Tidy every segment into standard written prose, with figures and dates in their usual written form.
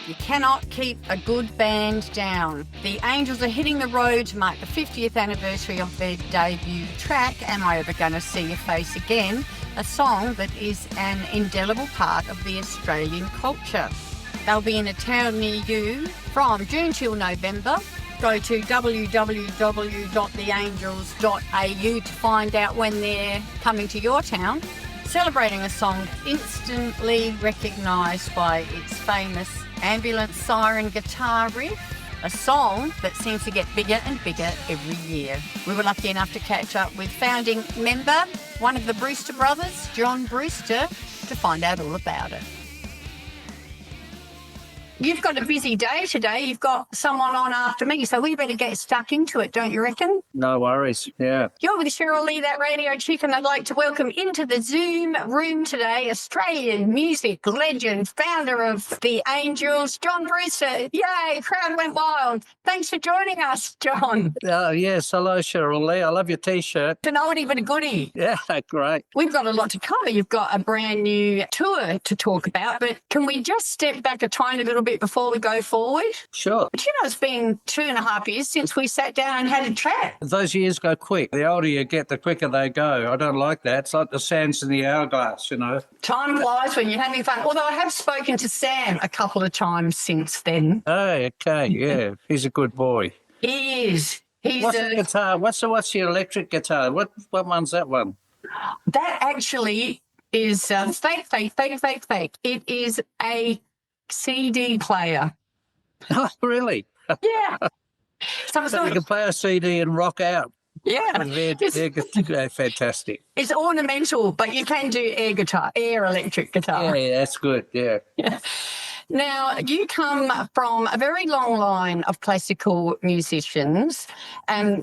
You cannot keep a good band down. The Angels are hitting the road to mark the 50th anniversary of their debut track, Am I Ever Gonna See Your Face Again? A song that is an indelible part of the Australian culture. They'll be in a town near you from June till November. Go to www.theangels.au to find out when they're coming to your town. Celebrating a song instantly recognised by its famous ambulance siren guitar riff, a song that seems to get bigger and bigger every year. We were lucky enough to catch up with founding member, one of the Brewster brothers, John Brewster, to find out all about it. You've got a busy day today. You've got someone on after me, so we better get stuck into it, don't you reckon? No worries, yeah. You're with Cheryl Lee, that radio chick, and I'd like to welcome into the Zoom room today Australian music legend, founder of the Angels, John Brewster. Yay, crowd went wild. Thanks for joining us, John. Oh, yes. Hello, Cheryl Lee. I love your T-shirt. It's an oldie but a goodie. Yeah, great. We've got a lot to cover. You've got a brand new tour to talk about, but can we just step back a tiny little bit before we go forward? Sure. But you know, it's been 2.5 years since we sat down and had a chat. Those years go quick. The older you get, the quicker they go. I don't like that. It's like the sands in the hourglass, you know. Time flies when you're having fun. Although I have spoken to Sam a couple of times since then. Oh, okay, yeah. He's a good boy. He is. What's the guitar? What's your electric guitar? What one's that one? That actually is fake. It is a CD player. Oh, really? Yeah. So you can play a CD and rock out. Yeah. They're fantastic. It's ornamental, but you can do air electric guitar. Yeah, that's good, yeah. Now, you come from a very long line of classical musicians,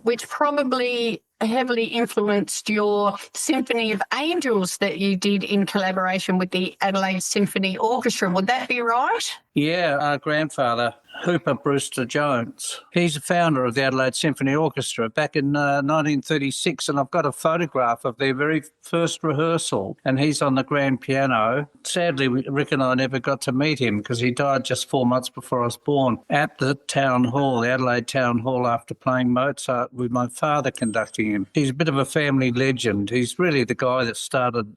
which probably heavily influenced your Symphony of Angels that you did in collaboration with the Adelaide Symphony Orchestra. Would that be right? Yeah, our grandfather, Hooper Brewster Jones, he's the founder of the Adelaide Symphony Orchestra back in 1936, and I've got a photograph of their very first rehearsal, and he's on the grand piano. Sadly, Rick and I never got to meet him because he died just 4 months before I was born at the town hall, the Adelaide Town Hall, after playing Mozart with my father conducting him. He's a bit of a family legend. He's really the guy that started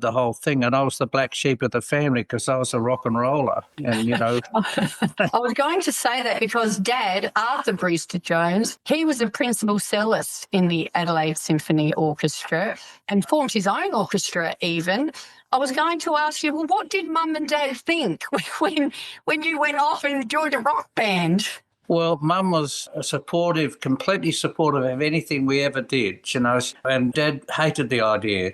the whole thing, and I was the black sheep of the family because I was a rock and roller, and you know. I was going to say that because Dad, Arthur Brewster Jones, he was a principal cellist in the Adelaide Symphony Orchestra and formed his own orchestra even. I was going to ask you, well, what did Mum and Dad think when you went off and joined a rock band? Well, Mum was supportive, completely supportive of anything we ever did, you know, and Dad hated the idea.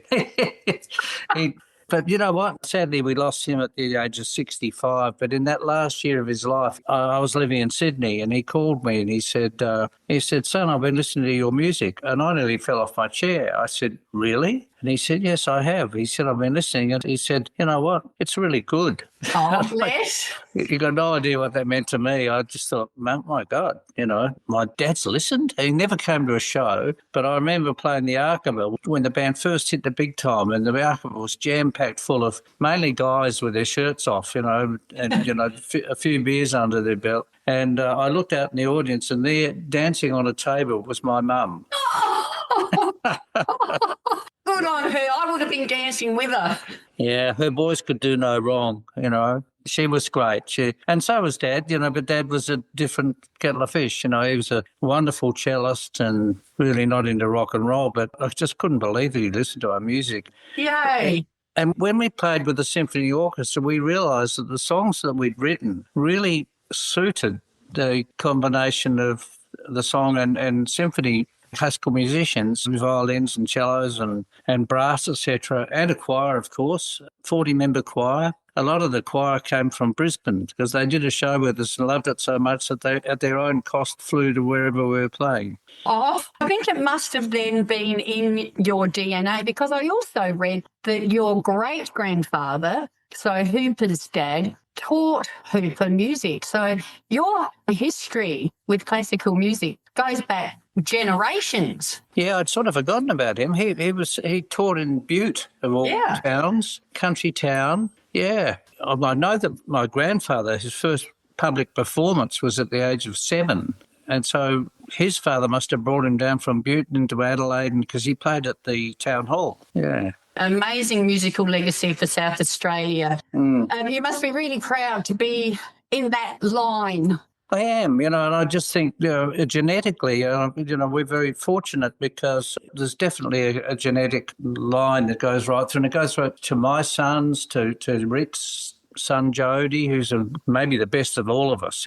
But you know what? Sadly, we lost him at the age of 65. But in that last year of his life, I was living in Sydney, and he called me and he said, son, I've been listening to your music. And I nearly fell off my chair. I said, really? And he said, yes, I have. He said, I've been listening. And he said, you know what? It's really good. Oh, bless. You got no idea what that meant to me. I just thought, my God, you know, my dad's listened. He never came to a show, but I remember playing the Archibald when the band first hit the big time, and the Archibald was jam-packed full of mainly guys with their shirts off, you know, and, you know, a few beers under their belt. And I looked out in the audience, and there, dancing on a table, was my mum. Good on her. I would have been dancing with her. Yeah, her boys could do no wrong, you know. She was great. And so was Dad, you know, but Dad was a different kettle of fish. You know, he was a wonderful cellist and really not into rock and roll, but I just couldn't believe that he listened to our music. Yay. And when we played with the Symphony Orchestra, we realised that the songs that we'd written really suited the combination of the song and symphony classical musicians, violins and cellos and brass, etc., and a choir, of course, 40-member choir. A lot of the choir came from Brisbane because they did a show with us and loved it so much that they, at their own cost, flew to wherever we were playing. Oh, I think it must have then been in your DNA, because I also read that your great-grandfather, so Hooper's dad, taught Hooper music. So your history with classical music goes back generations. Yeah, I'd sort of forgotten about him. He taught in Butte, of all towns, country town. Yeah. I know that my grandfather, his first public performance was at the age of 7. And so his father must have brought him down from Butte into Adelaide because he played at the town hall. Yeah. Amazing musical legacy for South Australia. You must be really proud to be in that line. I am, and I just think, genetically, we're very fortunate because there's definitely a genetic line that goes right through, and it goes right to my sons, to Rick's son Jody, who's maybe the best of all of us.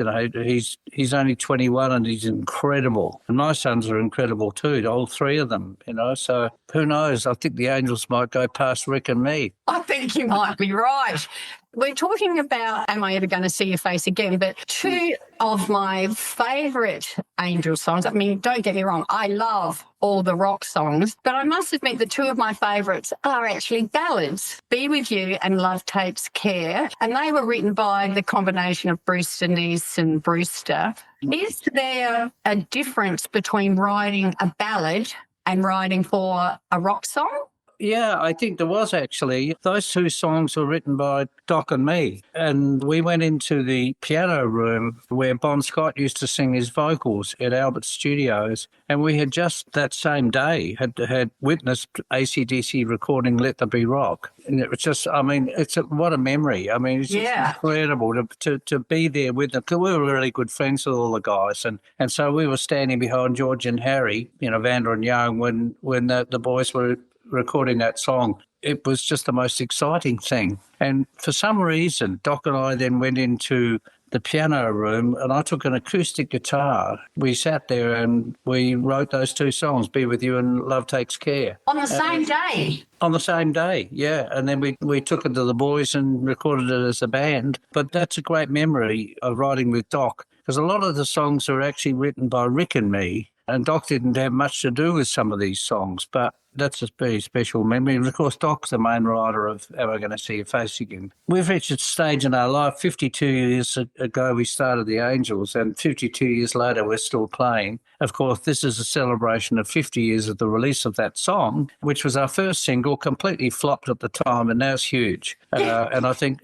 He's only 21 and he's incredible. And my sons are incredible too, all 3 of them, so who knows? I think the Angels might go past Rick and me. I think you might be right. We're talking about Am I Ever Going to See Your Face Again? But 2 of my favourite Angel songs, I mean, don't get me wrong, I love all the rock songs, but I must admit that 2 of my favourites are actually ballads, Be With You and Love Takes Care, and they were written by the combination of Brewster, Niece and Brewster. Is there a difference between writing a ballad and writing for a rock song? Yeah, I think there was actually. Those 2 songs were written by Doc and me, and we went into the piano room where Bon Scott used to sing his vocals at Albert Studios, and we had just that same day had witnessed AC/DC recording Let There Be Rock. And it was just, what a memory. It's just incredible to be there with them, because we were really good friends with all the guys, and so we were standing behind George and Harry, Vander and Young, when the boys were recording that song. It was just the most exciting thing. And for some reason, Doc and I then went into the piano room and I took an acoustic guitar. We sat there and we wrote those 2 songs, Be With You and Love Takes Care. On the same day? On the same day, yeah. And then we took it to the boys and recorded it as a band. But that's a great memory of writing with Doc, because a lot of the songs are actually written by Rick and me. And Doc didn't have much to do with some of these songs, but that's a very special memory. And of course, Doc's the main writer of Am I Going to See Your Face Again? We've reached a stage in our life. 52 years ago, we started the Angels, and 52 years later, we're still playing. Of course, this is a celebration of 50 years of the release of that song, which was our first single, completely flopped at the time, and now it's huge. And I think,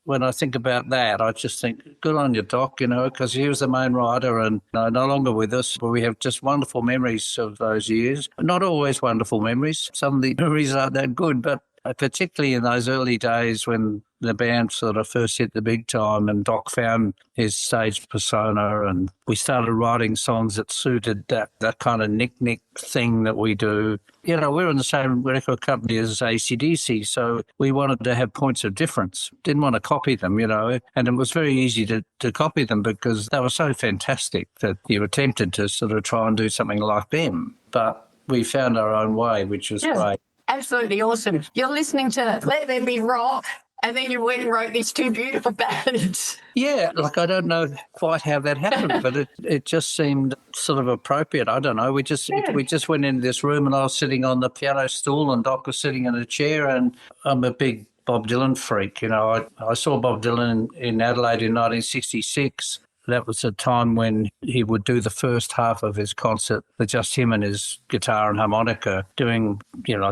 when I think about that, I just think, good on you, Doc, because he was the main writer and no longer with us, but we have just wonderful memories of those years. Not always wonderful memories. Some of the memories aren't that good, but particularly in those early days when the band sort of first hit the big time and Doc found his stage persona and we started writing songs that suited that kind of nick thing that we do. We're in the same record company as AC/DC, so we wanted to have points of difference. Didn't want to copy them, and it was very easy to copy them because they were so fantastic that you were tempted to sort of try and do something like them. But we found our own way, which was great. Absolutely awesome. You're listening to Let There Be Rock, and then you went and wrote these 2 beautiful ballads. Yeah, I don't know quite how that happened, but it just seemed sort of appropriate. I don't know. We just went into this room and I was sitting on the piano stool and Doc was sitting in a chair, and I'm a big Bob Dylan freak. I saw Bob Dylan in Adelaide in 1966. That was a time when he would do the first half of his concert with just him and his guitar and harmonica doing,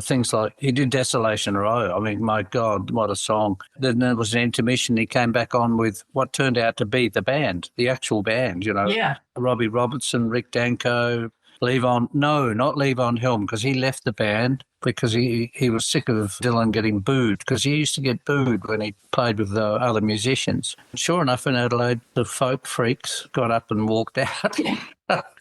things like he did Desolation Row. My God, what a song. Then there was an intermission. He came back on with what turned out to be the band, the actual band, Yeah. Robbie Robertson, Rick Danko, not Levon Helm, because he left the band because he was sick of Dylan getting booed, because he used to get booed when he played with the other musicians. Sure enough, in Adelaide, the folk freaks got up and walked out.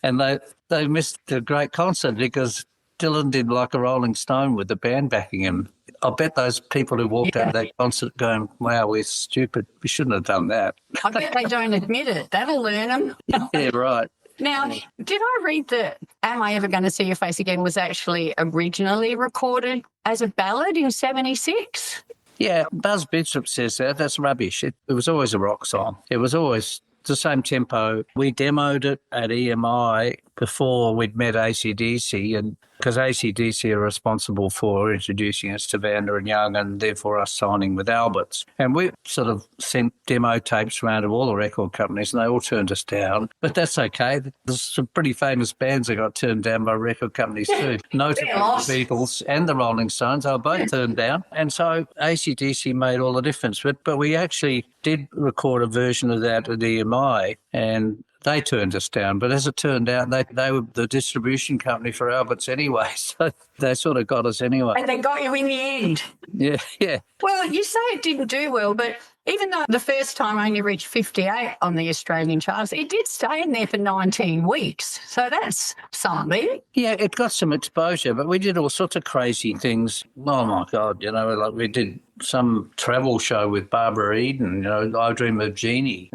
And they missed a great concert because Dylan did like a Rolling Stone with the band backing him. I bet those people who walked out of that concert going, wow, we're stupid. We shouldn't have done that. I bet they don't admit it. That'll learn them. Yeah, right. Now, did I read that Am I Ever Going to See Your Face Again was actually originally recorded as a ballad in 76? Yeah, Buzz Bishop says that. That's rubbish. It was always a rock song. It was always the same tempo. We demoed it at EMI before we'd met AC/DC, and because AC/DC are responsible for introducing us to Vanda and Young and therefore us signing with Alberts. And we sort of sent demo tapes around to all the record companies and they all turned us down. But that's okay. There's some pretty famous bands that got turned down by record companies too. Notably the Beatles and the Rolling Stones, they were both turned down. And so AC/DC made all the difference. But we actually did record a version of that at EMI and they turned us down. But as it turned out, they were the distribution company for Alberts anyway, so they sort of got us anyway. And they got you in the end. Yeah. Well, you say it didn't do well, but even though the first time only reached 58 on the Australian charts, it did stay in there for 19 weeks. So that's something. Yeah, it got some exposure, but we did all sorts of crazy things. Oh, my God, like we did some travel show with Barbara Eden, I Dream of Jeannie,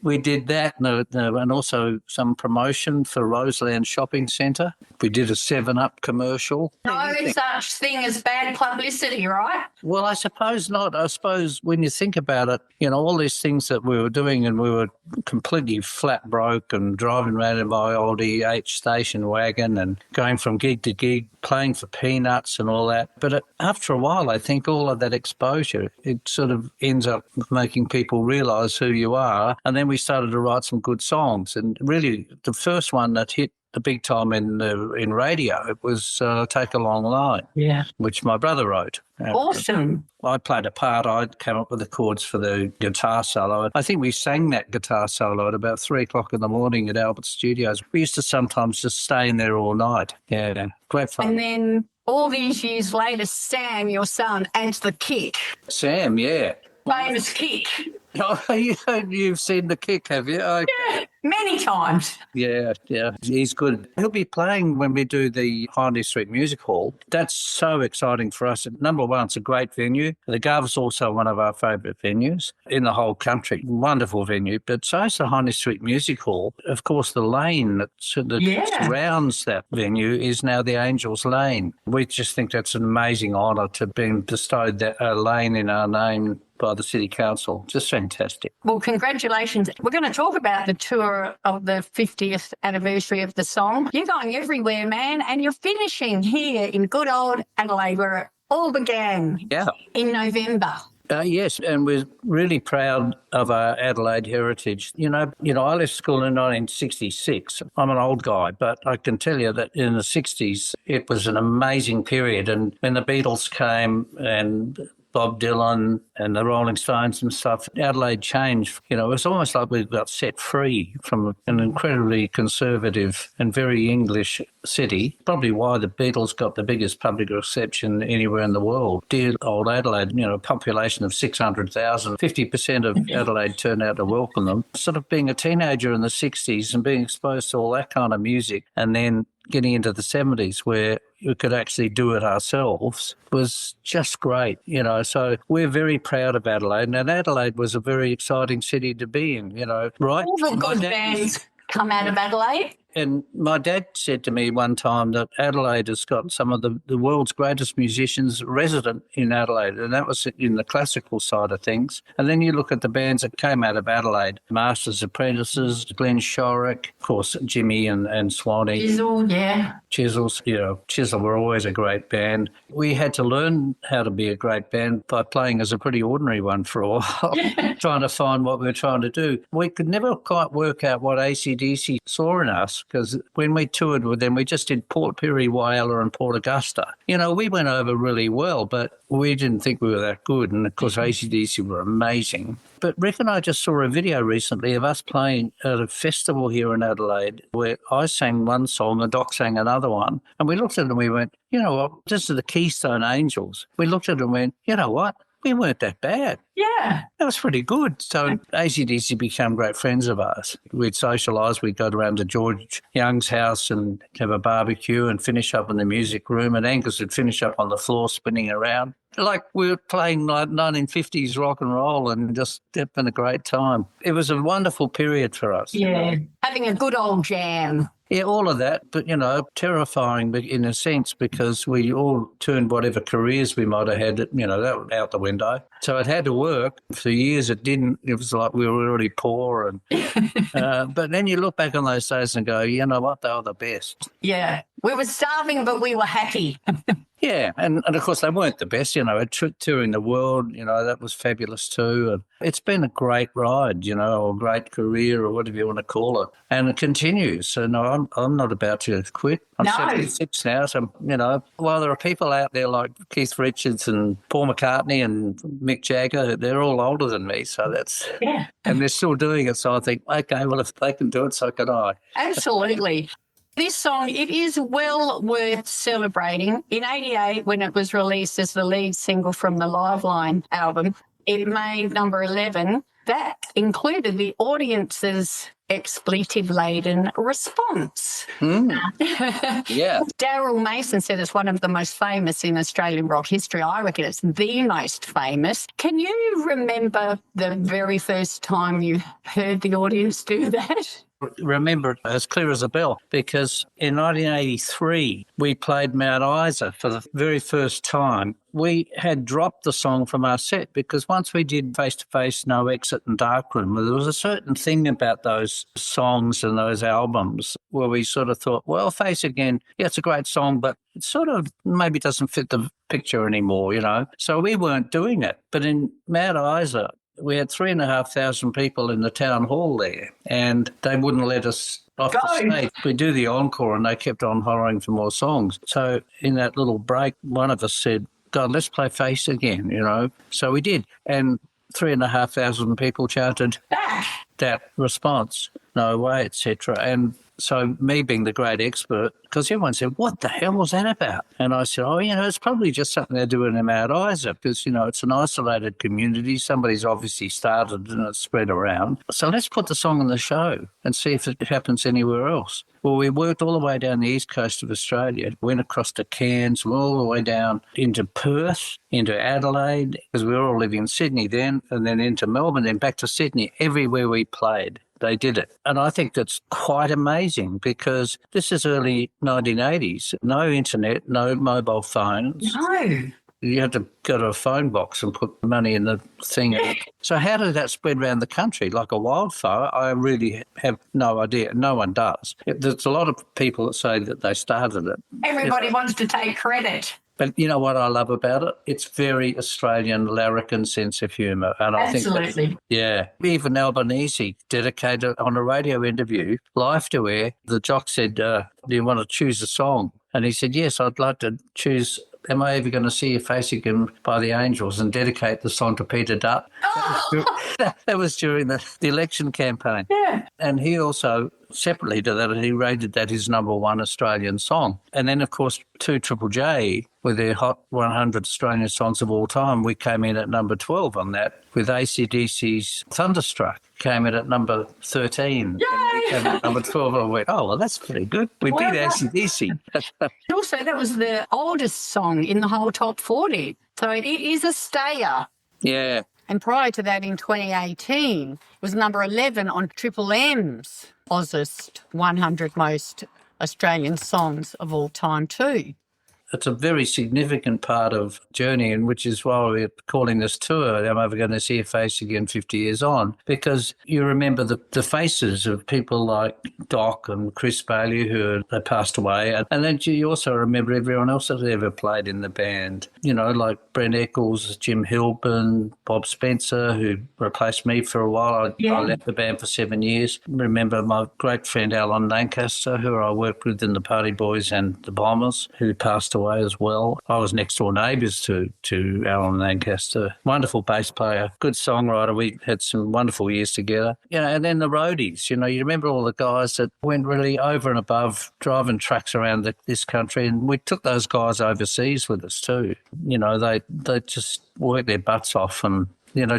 we did that and also some promotion for Roseland Shopping Centre. We did a 7-Up commercial. No such thing as bad publicity, right? Well, I suppose not. I suppose when you think about it, all these things that we were doing and we were completely flat broke and driving around in my old EH station wagon and going from gig to gig, playing for peanuts and all that. But after a while, I think all of that exposure, it sort of ends up making people realise who you are. And then we started to write some good songs. And really, the first one that hit the big time in radio, it was Take a Long Line, which my brother wrote. Awesome. I played a part. I came up with the chords for the guitar solo. I think we sang that guitar solo at about 3 o'clock in the morning at Albert Studios. We used to sometimes just stay in there all night. Yeah, great fun. And then all these years later, Sam, your son, adds the kick. Sam, yeah. Famous kick. Oh, you've seen the kick, have you? Okay. Yeah, many times. Yeah, he's good. He'll be playing when we do the Hindley Street Music Hall. That's so exciting for us. Number one, it's a great venue. The Garve's also one of our favourite venues in the whole country. Wonderful venue. But so is the Hindley Street Music Hall. Of course, the lane that surrounds that venue is now the Angels Lane. We just think that's an amazing honour to be bestowed that lane in our name by the City Council. Just fantastic. Well, congratulations. We're going to talk about the tour of the 50th anniversary of the song. You're going everywhere, man, and you're finishing here in good old Adelaide where it all began in November. Yes, and we're really proud of our Adelaide heritage. I left school in 1966. I'm an old guy, but I can tell you that in the 60s, it was an amazing period. And when the Beatles came and Bob Dylan and the Rolling Stones and stuff, Adelaide changed. It was almost like we got set free from an incredibly conservative and very English city. Probably why the Beatles got the biggest public reception anywhere in the world. Dear old Adelaide, a population of 600,000, 50% of Adelaide turned out to welcome them. Sort of being a teenager in the 60s and being exposed to all that kind of music and then getting into the 70s where we could actually do it ourselves was just great, So we're very proud of Adelaide, and Adelaide was a very exciting city to be in, right? All the good bands come out of Adelaide. And my dad said to me one time that Adelaide has got some of the world's greatest musicians resident in Adelaide, and that was in the classical side of things. And then you look at the bands that came out of Adelaide, Masters Apprentices, Glenn Shorrock, of course, Jimmy and Swanee. Chisel, yeah. Chisels, Chisel were always a great band. We had to learn how to be a great band by playing as a pretty ordinary one for a while, trying to find what we were trying to do. We could never quite work out what AC/DC saw in us, because when we toured with them, we just did Port Pirie, Whyalla and Port Augusta. We went over really well, but we didn't think we were that good. And, of course, AC/DC were amazing. But Rick and I just saw a video recently of us playing at a festival here in Adelaide where I sang one song and Doc sang another one. And we looked at it and we went, you know what, this is the Keystone Angels. We looked at it and went, you know what, we weren't that bad. Yeah. That was pretty good. So AC/DC became great friends of ours. We'd socialise. We'd go around to George Young's house and have a barbecue and finish up in the music room. And Angus would finish up on the floor spinning around. Like we were playing like 1950s rock and roll and just having a great time. It was a wonderful period for us. Yeah. Having a good old jam. Yeah, all of that, but, terrifying in a sense because we all turned whatever careers we might have had, that out the window. So it had to work. For years it didn't. It was like we were really poor. But then you look back on those days and go, you know what, they were the best. Yeah. We were starving, but we were happy. Yeah, and of course they weren't the best, touring the world, that was fabulous too. And it's been a great ride, or a great career or whatever you want to call it. And it continues. So no, I'm not about to quit. I'm 76 now, so, while there are people out there like Keith Richards and Paul McCartney and Mick Jagger, they're all older than me, so that's... Yeah. And they're still doing it, so I think, okay, well, if they can do it, so can I. Absolutely. This song, it is well worth celebrating. In 88, when it was released as the lead single from the Liveline album, it made number 11. That included the audience's expletive-laden response. Yeah. Daryl Mason said it's one of the most famous in Australian rock history. I reckon it's the most famous. Can you remember the very first time you heard the audience do that? Remember it as clear as a bell because in 1983 we played Mount Isa for the very first time. We had dropped the song from our set because once we did Face to Face, No Exit and Darkroom, there was a certain thing about those songs and those albums where we sort of thought, well, Face Again, yeah, it's a great song, but it sort of maybe doesn't fit the picture anymore, So we weren't doing it. But in Mount Isa, we had 3,500 people in the town hall there, and they wouldn't let us off the stage. We do the encore, and they kept on hollering for more songs. So in that little break, one of us said, God, let's play Face Again, So we did, and 3,500 people chanted that response, no way, etc. And so me being the great expert, because everyone said, what the hell was that about? And I said, it's probably just something they're doing in Mount Isa because, it's an isolated community. Somebody's obviously started and it's spread around. So let's put the song on the show and see if it happens anywhere else. Well, we worked all the way down the east coast of Australia, went across to Cairns, all the way down into Perth, into Adelaide, because we were all living in Sydney then, and then into Melbourne, then back to Sydney. Everywhere we played, they did it. And I think that's quite amazing because this is early 1980s. No internet, no mobile phones. No. You had to go to a phone box and put money in the thing. So how did that spread around the country like a wildfire? I really have no idea. No one does. There's a lot of people that say that they started it. Everybody wants to take credit. But you know what I love about it? It's very Australian, larrikin sense of humour. And I think even Albanese dedicated on a radio interview, live to air, the jock said, do you want to choose a song? And he said, yes, I'd like to choose Am I Ever Going to See Your Face Again by the Angels and dedicate the song to Peter Dutt. That was during the election campaign. Yeah. And he also, separately to that, he rated that his number one Australian song. And then, of course, 2 Triple J, with their Hot 100 Australian Songs of All Time, we came in at number 12 on that, with AC/DC's Thunderstruck came in at number 13. Yay! And we came in at number 12, and I went, oh, well, that's pretty good. We beat AC/DC. Also, that was the oldest song in the whole top 40. So it is a stayer. Yeah. And prior to that, in 2018, it was number 11 on Triple M's Ozist 100 Most Australian Songs of All Time too. It's a very significant part of Journey, and which is why we're calling this tour, Am I Ever Going to See Your Face Again 50 years on, because you remember the faces of people like Doc and Chris Bailey who they passed away, and then you also remember everyone else that ever played in the band, like Brent Eccles, Jim Hilburn, Bob Spencer, who replaced me for a while. I left the band for 7 years. Remember my great friend Alan Lancaster, who I worked with in the Party Boys and the Bombers, who passed away as well. I was next door neighbours to Alan Lancaster. Wonderful bass player, good songwriter. We had some wonderful years together. And then the roadies, you remember all the guys that went really over and above driving trucks around this country, and we took those guys overseas with us too. They just worked their butts off, and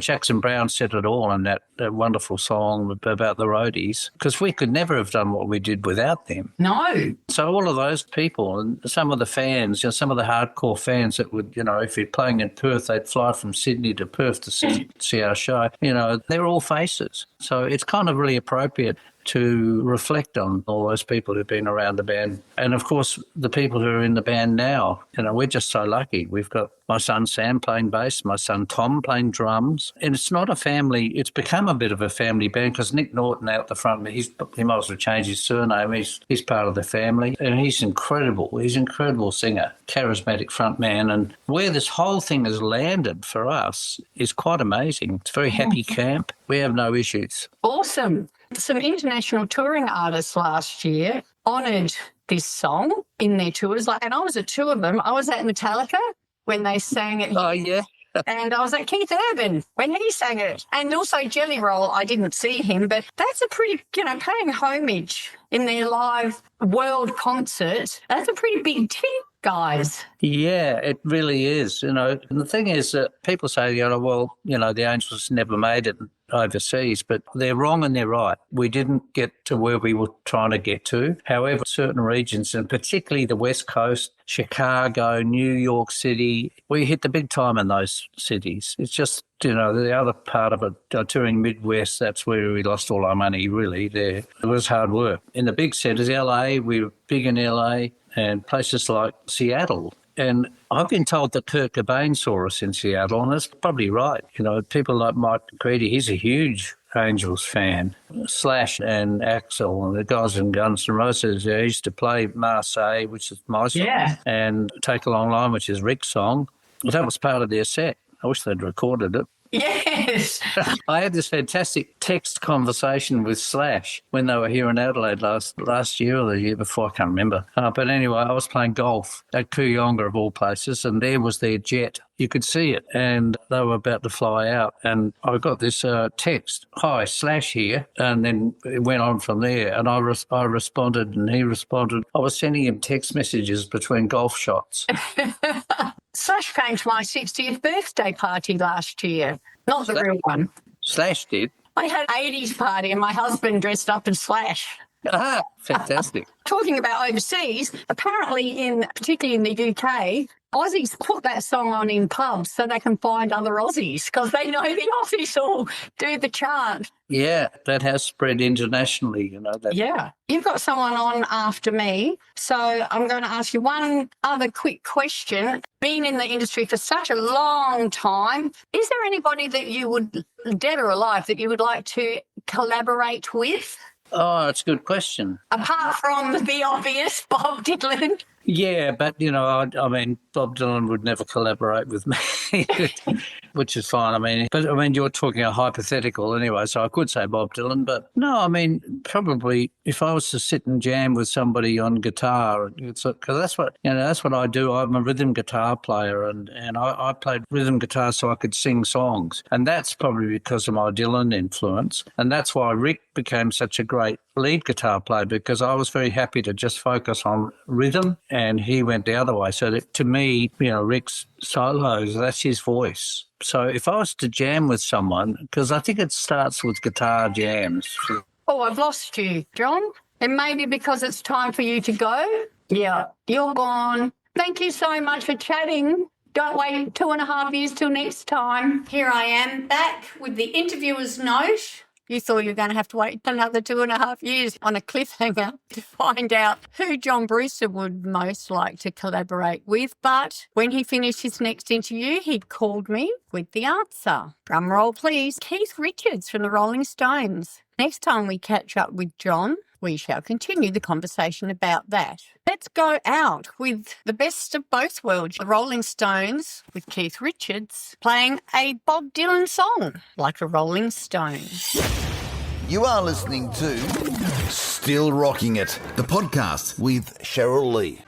Jackson Browne said it all in that wonderful song about the roadies, because we could never have done what we did without them. No. So all of those people and some of the fans, some of the hardcore fans that would, if you're playing in Perth, they'd fly from Sydney to Perth to see our show. They're all faces. So it's kind of really appropriate. to reflect on all those people who've been around the band. And, of course, the people who are in the band now, we're just so lucky. We've got my son Sam playing bass, my son Tom playing drums. And it's not a family, it's become a bit of a family band because Nick Norton out the front, he might as well change his surname. He's part of the family and he's incredible. He's an incredible singer, charismatic front man. And where this whole thing has landed for us is quite amazing. It's a very happy camp. We have no issues. Awesome. Some international touring artists last year honoured this song in their tours. And I was at two of them. I was at Metallica when they sang it. Oh, yeah. And I was at Keith Urban when he sang it. And also Jelly Roll, I didn't see him, but that's a pretty, paying homage in their live world concert. That's a pretty big tip, guys. Yeah, it really is. And the thing is that people say, the Angels never made it overseas, but they're wrong and they're right. We didn't get to where we were trying to get to. However, certain regions, and particularly the West Coast, Chicago, New York City, we hit the big time in those cities. It's just, the other part of it, touring Midwest, that's where we lost all our money, really. There. It was hard work. In the big centres, LA, we were big in LA, and places like Seattle. And I've been told that Kurt Cobain saw us in Seattle, and that's probably right. People like Mike McCready, he's a huge Angels fan. Slash and Axl and the guys in Guns N' Roses, they used to play Marseille, which is my song, and Take a Long Line, which is Rick's song. That was part of their set. I wish they'd recorded it. Yes. I had this fantastic text conversation with Slash when they were here in Adelaide last year or the year before, I can't remember. But anyway, I was playing golf at Kooyonga of all places, and there was their jet. You could see it, and they were about to fly out. And I got this text, "Hi, Slash here," and then it went on from there. And I responded, and he responded. I was sending him text messages between golf shots. Slash came to my 60th birthday party last year. Not the real one. Slash did? I had an 80s party and my husband dressed up as Slash. Ah, fantastic. Talking about overseas, apparently particularly in the UK, Aussies put that song on in pubs so they can find other Aussies because they know the Aussies all do the chant. Yeah, that has spread internationally, Yeah. You've got someone on after me, so I'm going to ask you one other quick question. Being in the industry for such a long time, is there anybody that you would, dead or alive, that you would like to collaborate with? Oh, it's a good question. Apart from the obvious, Bob Dylan. Yeah, but, Bob Dylan would never collaborate with me, which is fine. You're talking a hypothetical anyway, so I could say Bob Dylan. But no, probably if I was to sit and jam with somebody on guitar, because that's what I do. I'm a rhythm guitar player, and I played rhythm guitar so I could sing songs. And that's probably because of my Dylan influence. And that's why Rick became such a great lead guitar player, because I was very happy to just focus on rhythm, and he went the other way. So that, to me, Rick's solos, that's his voice. So if I was to jam with someone, because I think it starts with guitar jams. Oh, I've lost you, John. And maybe because it's time for you to go. Yeah, you're gone. Thank you so much for chatting. Don't wait 2.5 years till next time. Here I am back with the interviewer's note. You thought you were going to have to wait another 2.5 years on a cliffhanger to find out who John Brewster would most like to collaborate with. But when he finished his next interview, he called me with the answer. Drum roll, please. Keith Richards from the Rolling Stones. Next time we catch up with John, we shall continue the conversation about that. Let's go out with the best of both worlds. The Rolling Stones with Keith Richards playing a Bob Dylan song, Like a Rolling Stone. You are listening to Still Rocking It, the podcast with Cheryl Lee.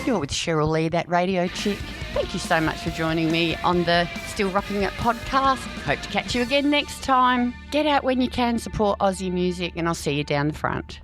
You're with Cheryl Lee, that radio chick. Thank you so much for joining me on the Still Rocking It podcast. Hope to catch you again next time. Get out when you can, support Aussie music, and I'll see you down the front.